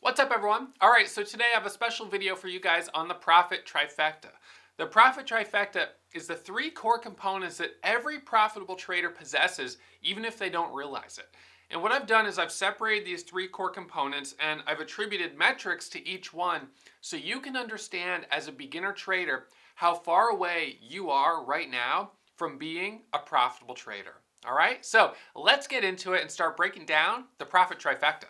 What's up, everyone? All right, so today I have a special video for you guys on the Profit Trifecta. The Profit Trifecta is the three core components that every profitable trader possesses, even if they don't realize it. And what I've done is I've separated these three core components and I've attributed metrics to each one so you can understand as a beginner trader how far away you are right now from being a profitable trader. All right, so let's get into it and start breaking down the Profit Trifecta.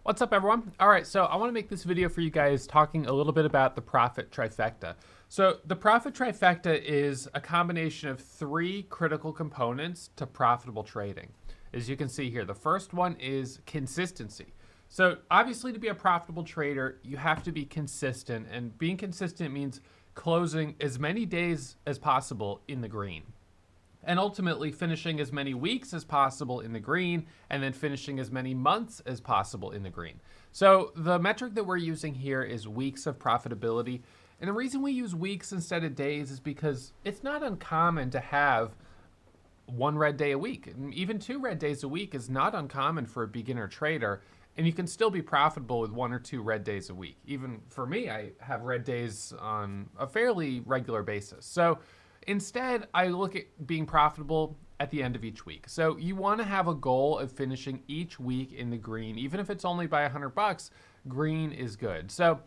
What's up, everyone? All right, so I want to make this video for you guys talking a little bit about the Profit Trifecta. So the Profit Trifecta is a combination of three critical components to profitable trading. As you can see here, the first one is consistency. So obviously, to be a profitable trader, you have to be consistent, and being consistent means closing as many days as possible in the green, and ultimately finishing as many weeks as possible in the green, and then finishing as many months as possible in the green. So the metric that we're using here is weeks of profitability. And the reason we use weeks instead of days is because it's not uncommon to have one red day a week. And even 2 red days a week is not uncommon for a beginner trader. And you can still be profitable with 1 or 2 red days a week. Even for me, I have red days on a fairly regular basis. So instead, I look at being profitable at the end of each week. So you want to have a goal of finishing each week in the green. Even if it's only by $100, green is good. So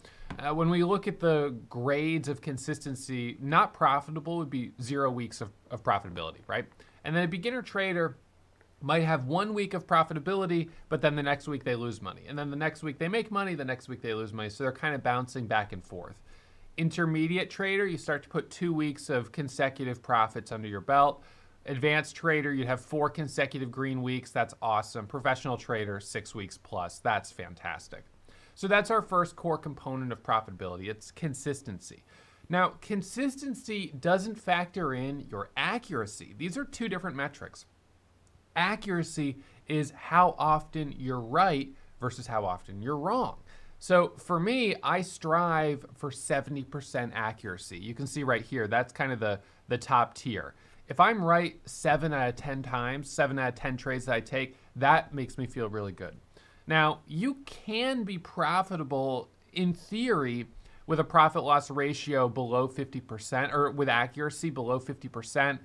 when we look at the grades of consistency, not profitable would be 0 weeks of profitability, right? And then a beginner trader might have 1 week of profitability, but then the next week they lose money. And then the next week they make money, the next week they lose money. So they're kind of bouncing back and forth. Intermediate trader, you start to put 2 weeks of consecutive profits under your belt. Advanced trader, you'd have 4 consecutive green weeks. That's awesome. Professional trader, 6 weeks plus. That's fantastic. So that's our first core component of profitability. It's consistency. Now, consistency doesn't factor in your accuracy. These are 2 different metrics. Accuracy is how often you're right versus how often you're wrong. So for me, I strive for 70% accuracy. You can see right here, that's kind of the top tier. If I'm right 7 out of 10 times, 7 out of 10 trades that I take, that makes me feel really good. Now, you can be profitable in theory with a profit loss ratio below 50% or with accuracy below 50%.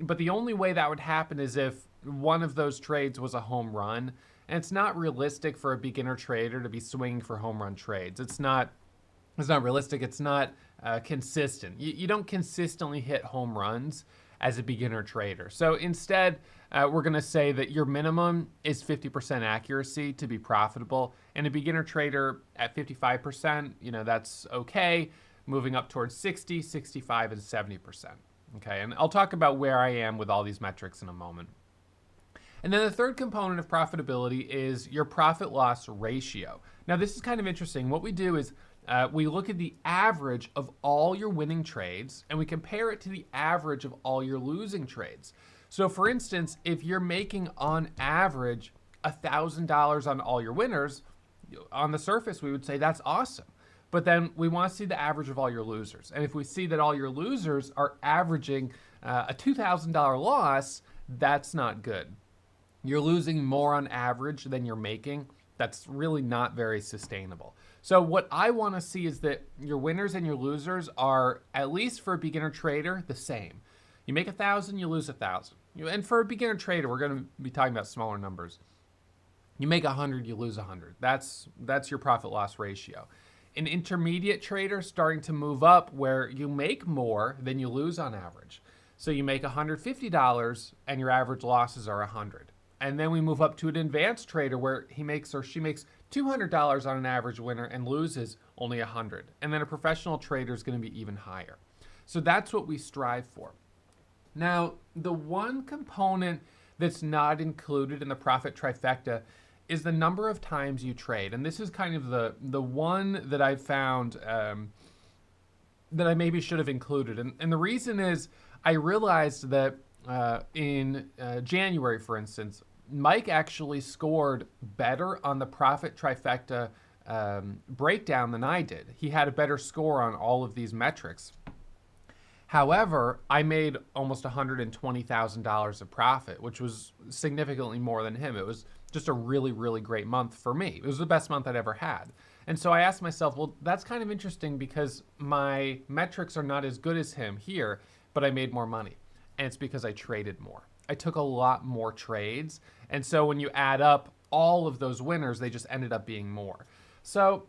But the only way that would happen is if one of those trades was a home run. And it's not realistic for a beginner trader to be swinging for home run trades. It's not realistic. It's not consistent. You don't consistently hit home runs as a beginner trader. So instead, we're going to say that your minimum is 50% accuracy to be profitable. And a beginner trader at 55%, that's okay. Moving up towards 60, 65, and 70%. Okay, and I'll talk about where I am with all these metrics in a moment. And then the third component of profitability is your profit loss ratio. Now, this is kind of interesting. What we do is we look at the average of all your winning trades and we compare it to the average of all your losing trades. So for instance, if you're making on average $1,000 on all your winners, on the surface, we would say that's awesome. But then we want to see the average of all your losers. And if we see that all your losers are averaging a $2,000 loss, that's not good. You're losing more on average than you're making. That's really not very sustainable. So what I want to see is that your winners and your losers are, at least for a beginner trader, the same. You make 1,000, you lose 1,000. And for a beginner trader, we're going to be talking about smaller numbers. You make 100, you lose 100. That's your profit loss ratio. An intermediate trader starting to move up where you make more than you lose on average. So you make $150 and your average losses are 100. And then we move up to an advanced trader where he makes or she makes $200 on an average winner and loses only 100. And then a professional trader is going to be even higher. So that's what we strive for. Now, the one component that's not included in the Profit Trifecta is the number of times you trade. And this is kind of the one that I found that I maybe should have included. And the reason is I realized that in January, for instance, Mike actually scored better on the Profit Trifecta breakdown than I did. He had a better score on all of these metrics. However, I made almost $120,000 of profit, which was significantly more than him. It was just a really, really great month for me. It was the best month I'd ever had. And so I asked myself, well, that's kind of interesting because my metrics are not as good as him here, but I made more money. And it's because I traded more. I took a lot more trades. And so when you add up all of those winners, they just ended up being more. So,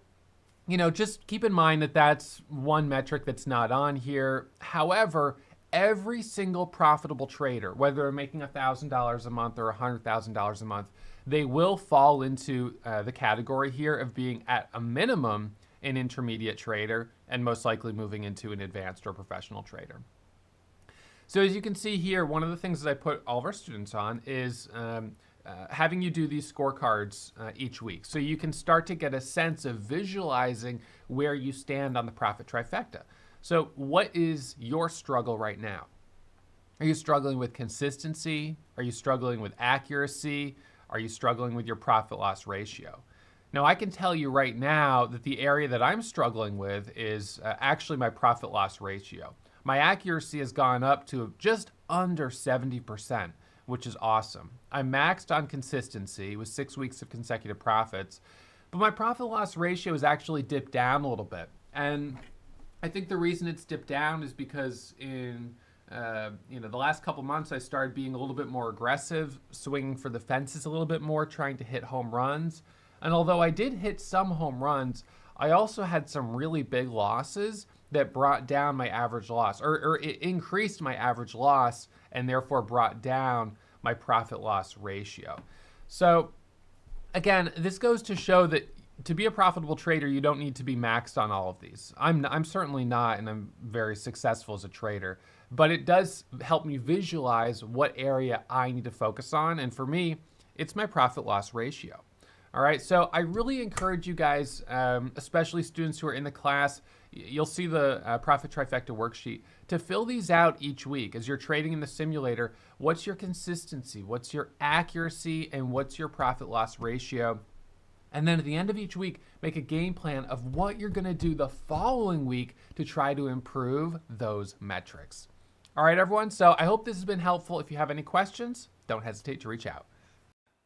just keep in mind that that's one metric that's not on here. However, every single profitable trader, whether they're making $1,000 a month or $100,000 a month, they will fall into the category here of being at a minimum an intermediate trader and most likely moving into an advanced or professional trader. So as you can see here, one of the things that I put all of our students on is having you do these scorecards each week. So you can start to get a sense of visualizing where you stand on the profit trifecta. So what is your struggle right now? Are you struggling with consistency? Are you struggling with accuracy? Are you struggling with your profit loss ratio? Now I can tell you right now that the area that I'm struggling with is actually my profit loss ratio. My accuracy has gone up to just under 70%, which is awesome. I maxed on consistency with 6 weeks of consecutive profits, but my profit loss ratio has actually dipped down a little bit. And I think the reason it's dipped down is because in the last couple months I started being a little bit more aggressive, swinging for the fences a little bit more, trying to hit home runs. And although I did hit some home runs, I also had some really big losses that brought down my average loss, or it increased my average loss and therefore brought down my profit loss ratio. So again, this goes to show that to be a profitable trader, you don't need to be maxed on all of these. I'm certainly not, and I'm very successful as a trader, but it does help me visualize what area I need to focus on. And for me, it's my profit loss ratio. All right, so I really encourage you guys, especially students who are in the class, you'll see the Profit Trifecta worksheet, to fill these out each week as you're trading in the simulator. What's your consistency? What's your accuracy? And what's your profit loss ratio? And then at the end of each week, make a game plan of what you're gonna do the following week to try to improve those metrics. All right, everyone, so I hope this has been helpful. If you have any questions, don't hesitate to reach out.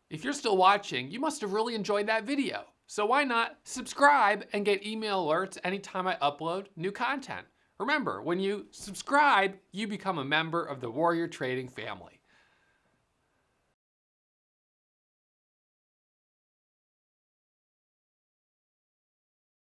If you're still watching, you must have really enjoyed that video. So why not subscribe and get email alerts anytime I upload new content? Remember, when you subscribe, you become a member of the Warrior Trading family.